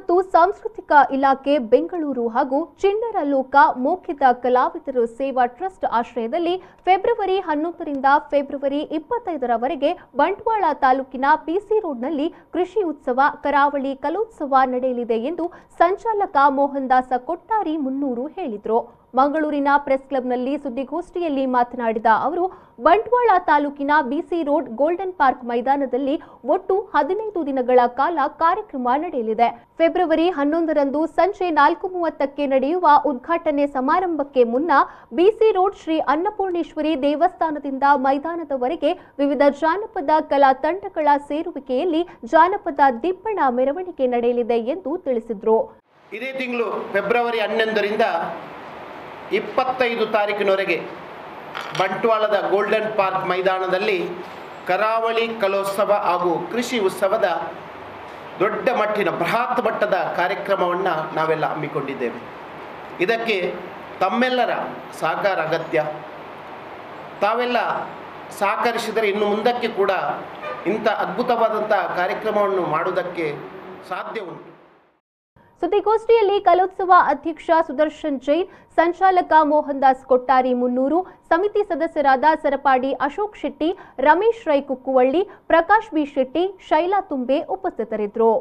ಮತ್ತು ಸಾಂಸ್ಕೃತಿಕ ಇಲಾಖೆ ಬೆಂಗಳೂರು ಹಾಗೂ ಚಿಣ್ಣರ ಲೋಕ ಮೋಕ್ಷದ ಕಲಾವಿದರು ಸೇವಾ ಟ್ರಸ್ಟ್ ಆಶ್ರಯದಲ್ಲಿ ಫೆಬ್ರವರಿ 11 ರಿಂದ ಫೆಬ್ರವರಿ 25ರವರೆಗೆ ಬಂಟ್ವಾಳ ತಾಲೂಕಿನ ಪಿಸಿ ರೋಡ್ನಲ್ಲಿ ಕೃಷಿ ಉತ್ಸವ ಕರಾವಳಿ ಕಲೋತ್ಸವ ನಡೆಯಲಿದೆ ಎಂದು ಸಂಚಾಲಕ ಮೋಹನ್ ದಾಸ ಕೊಟ್ಟಾರಿ ಮುನ್ನೂರು ಹೇಳಿದರು। ಮಂಗಳೂರಿನ ಪ್ರೆಸ್ ಕ್ಲಬ್ನಲ್ಲಿ ಸುದ್ದಿಗೋಷ್ಠಿಯಲ್ಲಿ ಮಾತನಾಡಿದ ಅವರು, ಬಂಟ್ವಾಳ ತಾಲೂಕಿನ ಬಿಸಿ ರೋಡ್ ಗೋಲ್ಡನ್ ಪಾರ್ಕ್ ಮೈದಾನದಲ್ಲಿ ಒಟ್ಟು 15 ದಿನಗಳ ಕಾಲ ಕಾರ್ಯಕ್ರಮ ನಡೆಯಲಿದೆ। ಫೆಬ್ರವರಿ 11ರಂದು ಸಂಜೆ 4:30ಕ್ಕೆ ನಡೆಯುವ ಉದ್ಘಾಟನೆ ಸಮಾರಂಭಕ್ಕೆ ಮುನ್ನ ಬಿಸಿ ರೋಡ್ ಶ್ರೀ ಅನ್ನಪೂರ್ಣೇಶ್ವರಿ ದೇವಸ್ಥಾನದಿಂದ ಮೈದಾನದವರೆಗೆ ವಿವಿಧ ಜಾನಪದ ಕಲಾ ತಂಡಗಳ ಸೇರುವಿಕೆಯಲ್ಲಿ ಜಾನಪದ ದಿಬ್ಬಣ ಮೆರವಣಿಗೆ ನಡೆಯಲಿದೆ ಎಂದು ತಿಳಿಸಿದರು। ಇದೇ ತಿಂಗಳು ಫೆಬ್ರವರಿ 11ರಿಂದ 25 ತಾರೀಕಿನವರೆಗೆ ಬಂಟ್ವಾಳದ ಗೋಲ್ಡನ್ ಪಾರ್ಕ್ ಮೈದಾನದಲ್ಲಿ ಕರಾವಳಿ ಕಲೋತ್ಸವ ಹಾಗೂ ಕೃಷಿ ಉತ್ಸವದ ದೊಡ್ಡ ಮಟ್ಟಿನ ಬೃಹತ್ ಮಟ್ಟದ ಕಾರ್ಯಕ್ರಮವನ್ನು ನಾವೆಲ್ಲ ಹಮ್ಮಿಕೊಂಡಿದ್ದೇವೆ। ಇದಕ್ಕೆ ತಮ್ಮೆಲ್ಲರ ಸಹಕಾರ ಅಗತ್ಯ। ತಾವೆಲ್ಲ ಸಹಕರಿಸಿದರೆ ಇನ್ನು ಮುಂದಕ್ಕೆ ಕೂಡ ಇಂಥ ಅದ್ಭುತವಾದಂಥ ಕಾರ್ಯಕ್ರಮವನ್ನು ಮಾಡುವುದಕ್ಕೆ ಸಾಧ್ಯ ಉಂಟು। ಸುದ್ದಿಗೋಷ್ಠಿಯಲ್ಲಿ ಕಲೋತ್ಸವ ಅಧ್ಯಕ್ಷ ಸುದರ್ಶನ್ ಜೈನ್, ಸಂಚಾಲಕ ಮೋಹನ್ ದಾಸ್ ಕೊಟ್ಟಾರಿ ಮುನ್ನೂರು, ಸಮಿತಿ ಸದಸ್ಯರಾದ ಸರಪಾಡಿ ಅಶೋಕ್ ಶೆಟ್ಟಿ, ರಮೇಶ್ ರೈ ಕುಕ್ಕುವಳ್ಳಿ, ಪ್ರಕಾಶ್ ಬಿ ಶೆಟ್ಟಿ, ಶೈಲಾ ತುಂಬೆ ಉಪಸ್ಥಿತರಿದ್ದರು।